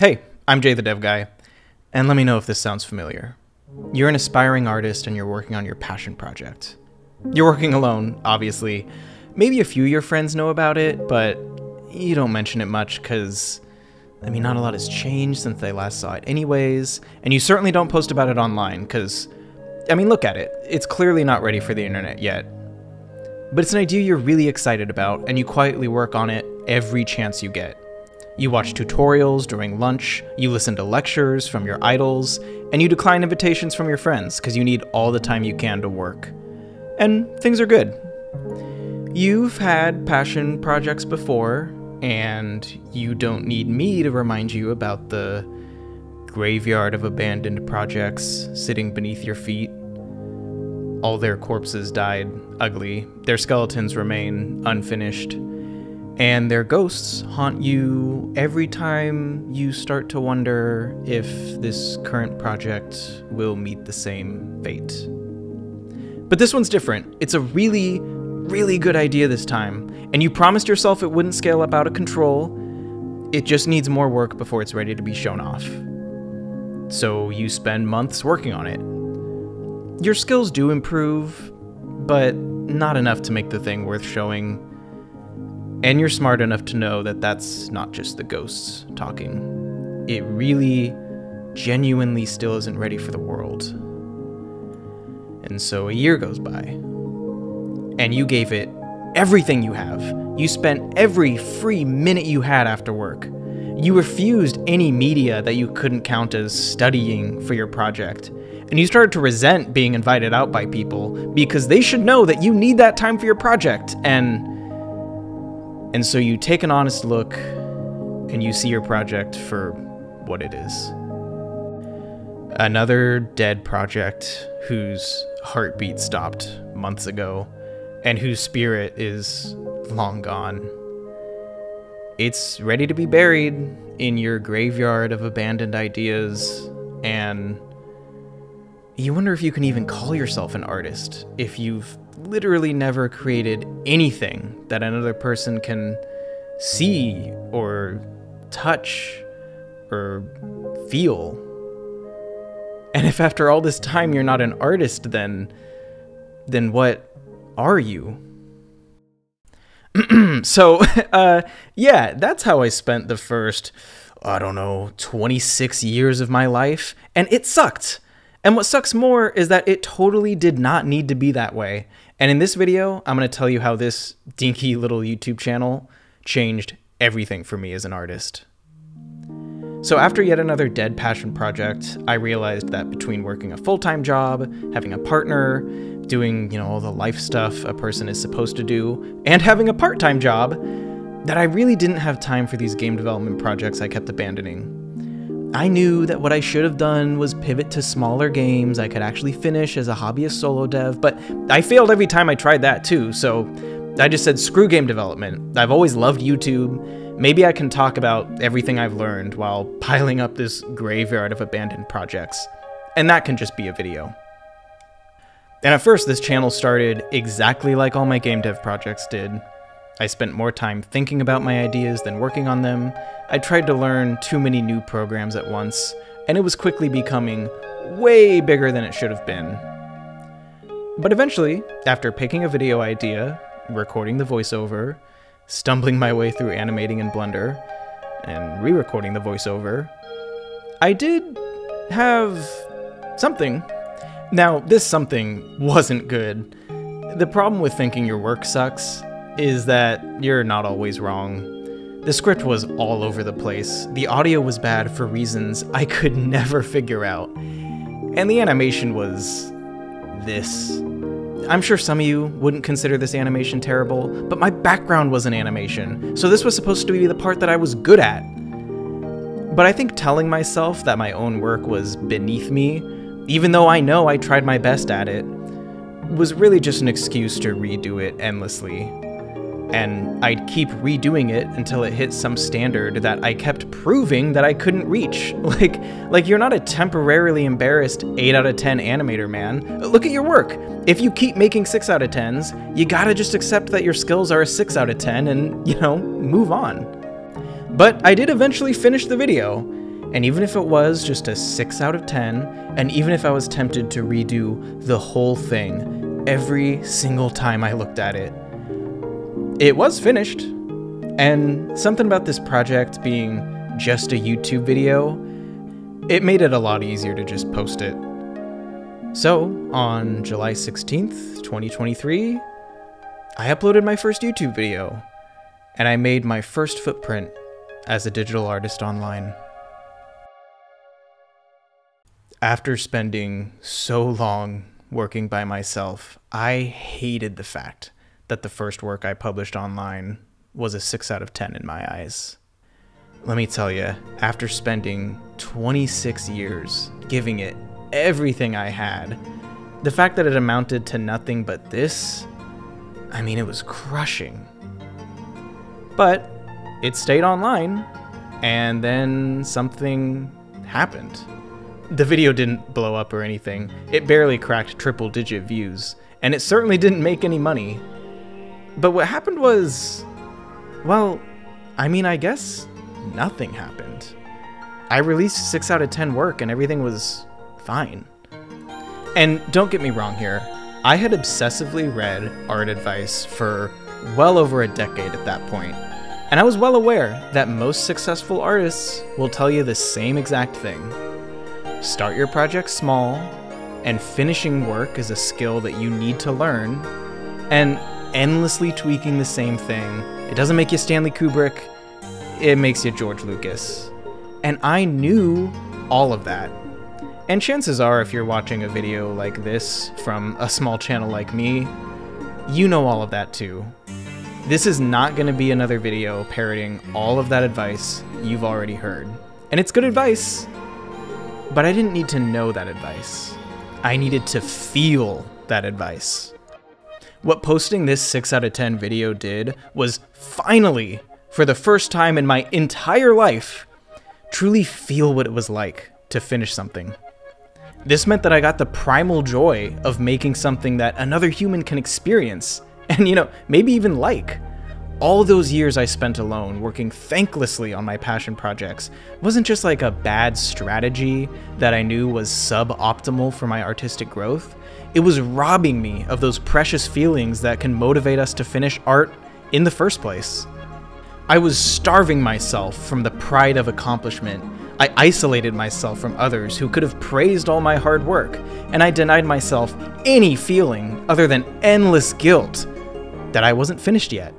Hey, I'm Jay the Dev Guy, and let me know if this sounds familiar. You're an aspiring artist and you're working on your passion project. You're working alone, obviously. Maybe a few of your friends know about it, but you don't mention it much because, not a lot has changed since they last saw it anyways, and you certainly don't post about it online because, look at it. It's clearly not ready for the internet yet. But it's an idea you're really excited about, and you quietly work on it every chance you get. You watch tutorials during lunch, you listen to lectures from your idols, and you decline invitations from your friends because you need all the time you can to work. And things are good. You've had passion projects before, and you don't need me to remind you about the graveyard of abandoned projects sitting beneath your feet. All their corpses died ugly, their skeletons remain unfinished, and their ghosts haunt you every time you start to wonder if this current project will meet the same fate. But this one's different. It's a really, really good idea this time, and you promised yourself it wouldn't scale up out of control. It just needs more work before it's ready to be shown off. So you spend months working on it. Your skills do improve, but not enough to make the thing worth showing. And you're smart enough to know that that's not just the ghosts talking. It really, genuinely still isn't ready for the world. And so a year goes by, and you gave it everything you have. You spent every free minute you had after work. You refused any media that you couldn't count as studying for your project. And you started to resent being invited out by people because they should know that you need that time for your project. And so you take an honest look and you see your project for what it is. Another dead project whose heartbeat stopped months ago and whose spirit is long gone. It's ready to be buried in your graveyard of abandoned ideas, and you wonder if you can even call yourself an artist if you've literally never created anything that another person can see or touch or feel. And if after all this time you're not an artist, then what are you? So, yeah, that's how I spent the first, 26 years of my life, and it sucked. And what sucks more is that it totally did not need to be that way. And in this video, I'm going to tell you how this dinky little YouTube channel changed everything for me as an artist. So after yet another dead passion project, I realized that between working a full-time job, having a partner, doing, all the life stuff a person is supposed to do, and having a part-time job, that I really didn't have time for these game development projects I kept abandoning. I knew that what I should have done was pivot to smaller games I could actually finish as a hobbyist solo dev, but I failed every time I tried that too, so I just said screw game development. I've always loved YouTube. Maybe I can talk about everything I've learned while piling up this graveyard of abandoned projects, and that can just be a video. And at first this channel started exactly like all my game dev projects did. I spent more time thinking about my ideas than working on them. I tried to learn too many new programs at once, and it was quickly becoming way bigger than it should have been. But eventually, after picking a video idea, recording the voiceover, stumbling my way through animating in Blender, and re-recording the voiceover, I did have something. Now, this something wasn't good. The problem with thinking your work sucks is that you're not always wrong. The script was all over the place, the audio was bad for reasons I could never figure out, and the animation was this. I'm sure some of you wouldn't consider this animation terrible, but my background was an animation, so this was supposed to be the part that I was good at. But I think telling myself that my own work was beneath me, even though I know I tried my best at it, was really just an excuse to redo it endlessly. And I'd keep redoing it until it hit some standard that I kept proving that I couldn't reach. Like you're not a temporarily embarrassed 8 out of 10 animator, man. Look at your work. If you keep making 6 out of 10s, you gotta just accept that your skills are a 6 out of 10 and, move on. But I did eventually finish the video, And even if it was just a 6 out of 10, and even if I was tempted to redo the whole thing every single time I looked at it, it was finished. And something about this project being just a YouTube video, it made it a lot easier to just post it. So, on July 16th, 2023, I uploaded my first YouTube video, and I made my first footprint as a digital artist online. After spending so long working by myself, I hated the fact that the first work I published online was a 6 out of 10 in my eyes. Let me tell you, after spending 26 years giving it everything I had, the fact that it amounted to nothing but this, I mean, it was crushing. But it stayed online, and then something happened. The video didn't blow up or anything. It barely cracked triple-digit views, and it certainly didn't make any money. But what happened was, well, I mean, I guess nothing happened. I released 6 out of 10 work and everything was fine. And don't get me wrong here, I had obsessively read art advice for well over a decade at that point, and I was well aware that most successful artists will tell you the same exact thing. Start your project small, and finishing work is a skill that you need to learn, and endlessly tweaking the same thing, it doesn't make you Stanley Kubrick, it makes you George Lucas. And I knew all of that. And chances are, if you're watching a video like this from a small channel like me, you know all of that too. This is not going to be another video parroting all of that advice you've already heard. And it's good advice, but I didn't need to know that advice. I needed to feel that advice. What posting this 6 out of 10 video did was finally, for the first time in my entire life, truly feel what it was like to finish something. This meant that I got the primal joy of making something that another human can experience, and maybe even like. All those years I spent alone, working thanklessly on my passion projects, wasn't just like a bad strategy that I knew was suboptimal for my artistic growth. It was robbing me of those precious feelings that can motivate us to finish art in the first place. I was starving myself from the pride of accomplishment. I isolated myself from others who could have praised all my hard work, and I denied myself any feeling other than endless guilt that I wasn't finished yet.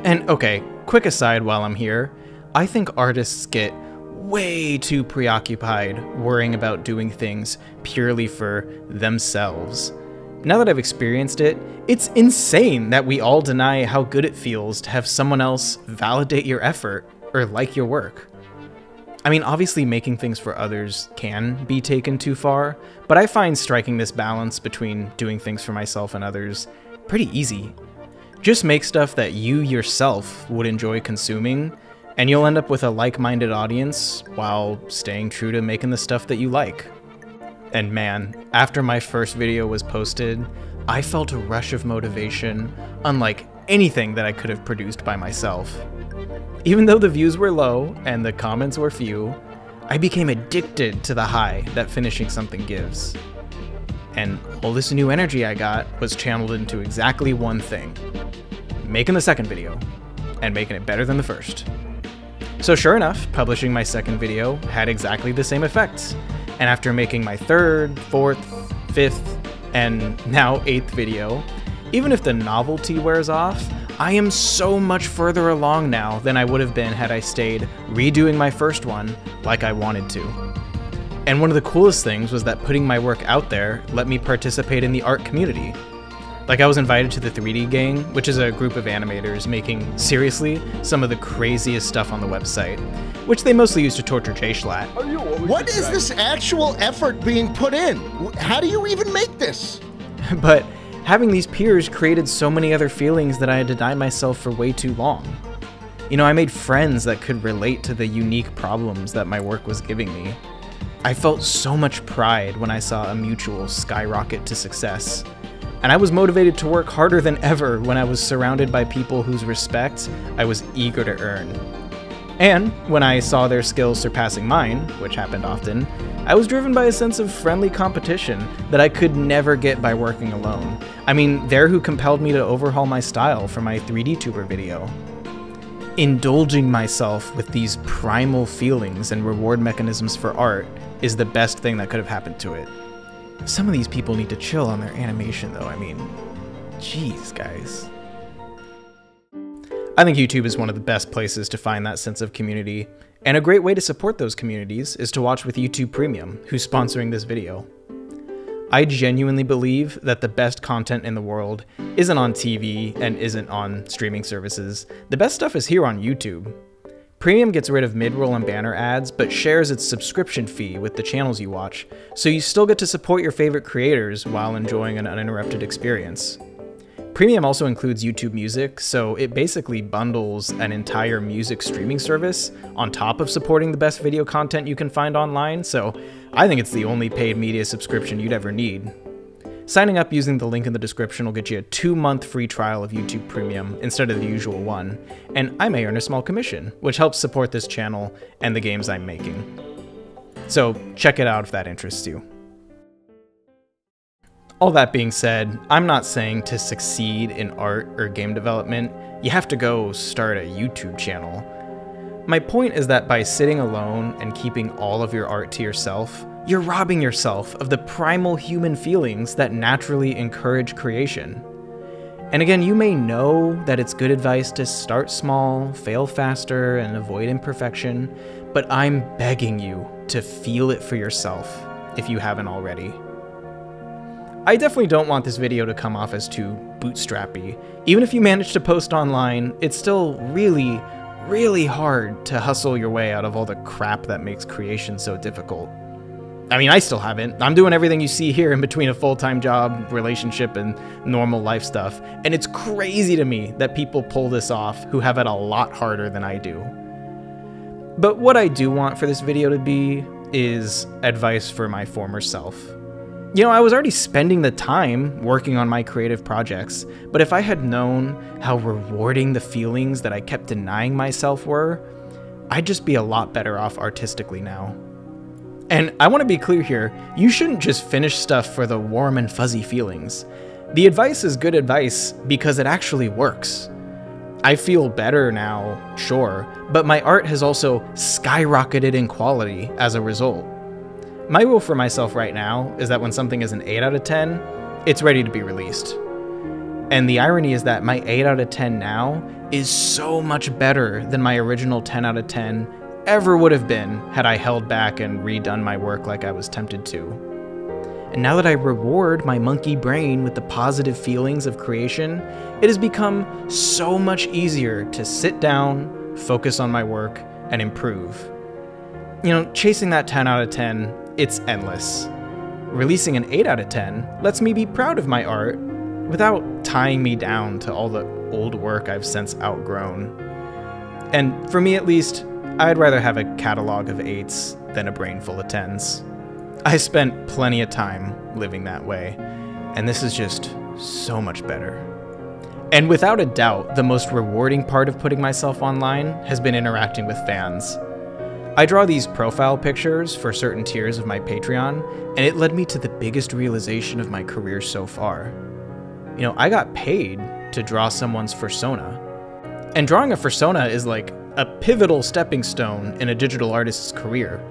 And okay, quick aside while I'm here, I think artists get way too preoccupied worrying about doing things purely for themselves. Now that I've experienced it, it's insane that we all deny how good it feels to have someone else validate your effort or like your work. I mean, obviously making things for others can be taken too far, but I find striking this balance between doing things for myself and others pretty easy. Just make stuff that you yourself would enjoy consuming, and you'll end up with a like-minded audience while staying true to making the stuff that you like. And man, after my first video was posted, I felt a rush of motivation unlike anything that I could have produced by myself. Even though the views were low and the comments were few, I became addicted to the high that finishing something gives. And all this new energy I got was channeled into exactly one thing: making the second video, and making it better than the first. So sure enough, publishing my second video had exactly the same effects. And after making my third, fourth, fifth, and now 8th video, even if the novelty wears off, I am so much further along now than I would have been had I stayed redoing my first one like I wanted to. And one of the coolest things was that putting my work out there let me participate in the art community. Like, I was invited to the 3D Gang, which is a group of animators making, seriously, some of the craziest stuff on the website, which they mostly use to torture J-Schlatt. What is this actual effort being put in? How do you even make this? But having these peers created so many other feelings that I had denied myself for way too long. I made friends that could relate to the unique problems that my work was giving me. I felt so much pride when I saw a mutual skyrocket to success. And I was motivated to work harder than ever when I was surrounded by people whose respect I was eager to earn. And when I saw their skills surpassing mine, which happened often, I was driven by a sense of friendly competition that I could never get by working alone. I mean, they're who compelled me to overhaul my style for my 3D tuber video. Indulging myself with these primal feelings and reward mechanisms for art is the best thing that could have happened to it. Some of these people need to chill on their animation though, I mean, jeez guys. I think YouTube is one of the best places to find that sense of community, and a great way to support those communities is to watch with YouTube Premium, who's sponsoring this video. I genuinely believe that the best content in the world isn't on TV and isn't on streaming services. The best stuff is here on YouTube. Premium gets rid of mid-roll and banner ads, but shares its subscription fee with the channels you watch, so you still get to support your favorite creators while enjoying an uninterrupted experience. Premium also includes YouTube Music, so it basically bundles an entire music streaming service on top of supporting the best video content you can find online, so I think it's the only paid media subscription you'd ever need. Signing up using the link in the description will get you a 2-month free trial of YouTube Premium instead of the usual one, and I may earn a small commission, which helps support this channel and the games I'm making. So check it out if that interests you. All that being said, I'm not saying to succeed in art or game development, you have to go start a YouTube channel. My point is that by sitting alone and keeping all of your art to yourself, you're robbing yourself of the primal human feelings that naturally encourage creation. And again, you may know that it's good advice to start small, fail faster, and avoid imperfection, but I'm begging you to feel it for yourself if you haven't already. I definitely don't want this video to come off as too bootstrappy. Even if you manage to post online, it's still really hard to hustle your way out of all the crap that makes creation so difficult. I mean, I still haven't. I'm doing everything you see here in between a full-time job, relationship, and normal life stuff, and it's crazy to me that people pull this off who have it a lot harder than I do. But what I do want for this video to be is advice for my former self. You know, I was already spending the time working on my creative projects, but if I had known how rewarding the feelings that I kept denying myself were, I'd just be a lot better off artistically now. And I want to be clear here, you shouldn't just finish stuff for the warm and fuzzy feelings. The advice is good advice because it actually works. I feel better now, sure, but my art has also skyrocketed in quality as a result. My rule for myself right now is that when something is an 8 out of 10, it's ready to be released. And the irony is that my 8 out of 10 now is so much better than my original 10 out of 10 ever would have been had I held back and redone my work like I was tempted to. And now that I reward my monkey brain with the positive feelings of creation, it has become so much easier to sit down, focus on my work, and improve. You know, chasing that 10 out of 10, it's endless. Releasing an 8 out of 10 lets me be proud of my art without tying me down to all the old work I've since outgrown. And for me at least, I'd rather have a catalog of 8s than a brain full of 10s. I spent plenty of time living that way, and this is just so much better. And without a doubt, the most rewarding part of putting myself online has been interacting with fans. I draw these profile pictures for certain tiers of my Patreon, and it led me to the biggest realization of my career so far. You know, I got paid to draw someone's fursona. And drawing a fursona is like a pivotal stepping stone in a digital artist's career.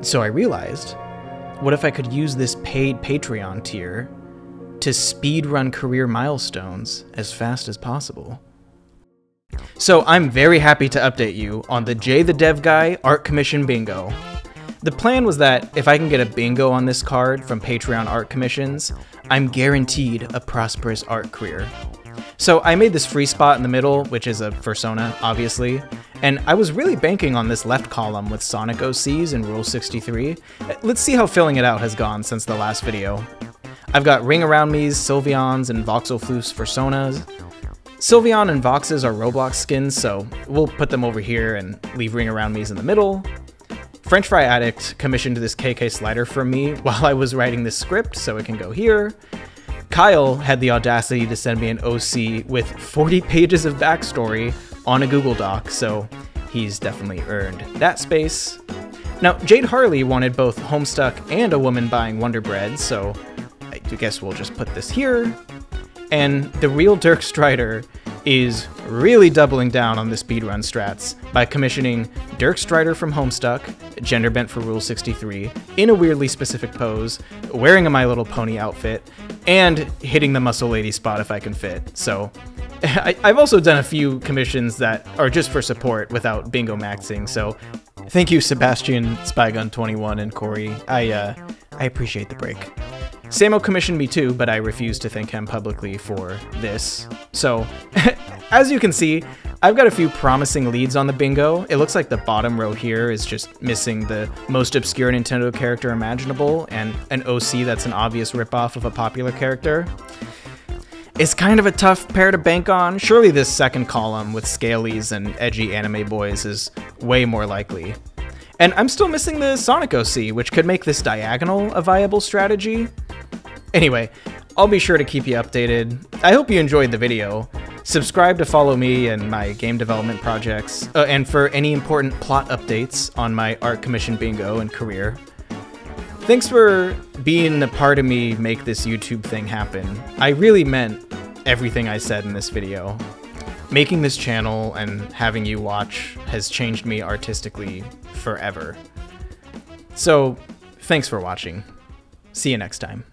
So I realized, what if I could use this paid Patreon tier to speedrun career milestones as fast as possible? So I'm very happy to update you on the Jay the Dev Guy Art Commission Bingo. The plan was that if I can get a bingo on this card from Patreon art commissions, I'm guaranteed a prosperous art career. So I made this free spot in the middle, which is a fursona, obviously, and I was really banking on this left column with Sonic OCs and Rule 63. Let's see how filling it out has gone since the last video. I've got Ring Around Me's, Sylveon's, and Voxelfloof's fursonas. Sylveon and Vox's are Roblox skins, so we'll put them over here and leave Ring Around Me's in the middle. French Fry Addict commissioned this KK slider for me while I was writing this script, so it can go here. Kyle had the audacity to send me an OC with 40 pages of backstory on a Google Doc, so he's definitely earned that space. Now, Jade Harley wanted both Homestuck and a woman buying Wonder Bread, so I guess we'll just put this here. And the real Dirk Strider is really doubling down on the speedrun strats by commissioning Dirk Strider from Homestuck, gender bent for Rule 63, in a weirdly specific pose, wearing a My Little Pony outfit, and hitting the Muscle Lady spot if I can fit. So I've also done a few commissions that are just for support without bingo maxing, so thank you Sebastian, Spygun21, and Corey. I appreciate the break. Samo commissioned me too, but I refuse to thank him publicly for this. So, as you can see, I've got a few promising leads on the bingo. It looks like the bottom row here is just missing the most obscure Nintendo character imaginable, and an OC that's an obvious ripoff of a popular character. It's kind of a tough pair to bank on. Surely this second column with Scalies and edgy anime boys is way more likely. And I'm still missing the Sonic OC, which could make this diagonal a viable strategy. Anyway, I'll be sure to keep you updated. I hope you enjoyed the video. Subscribe to follow me and my game development projects, and for any important plot updates on my art commission bingo and career. Thanks for being a part of me make this YouTube thing happen. I really meant everything I said in this video. Making this channel and having you watch has changed me artistically forever. So, thanks for watching. See you next time.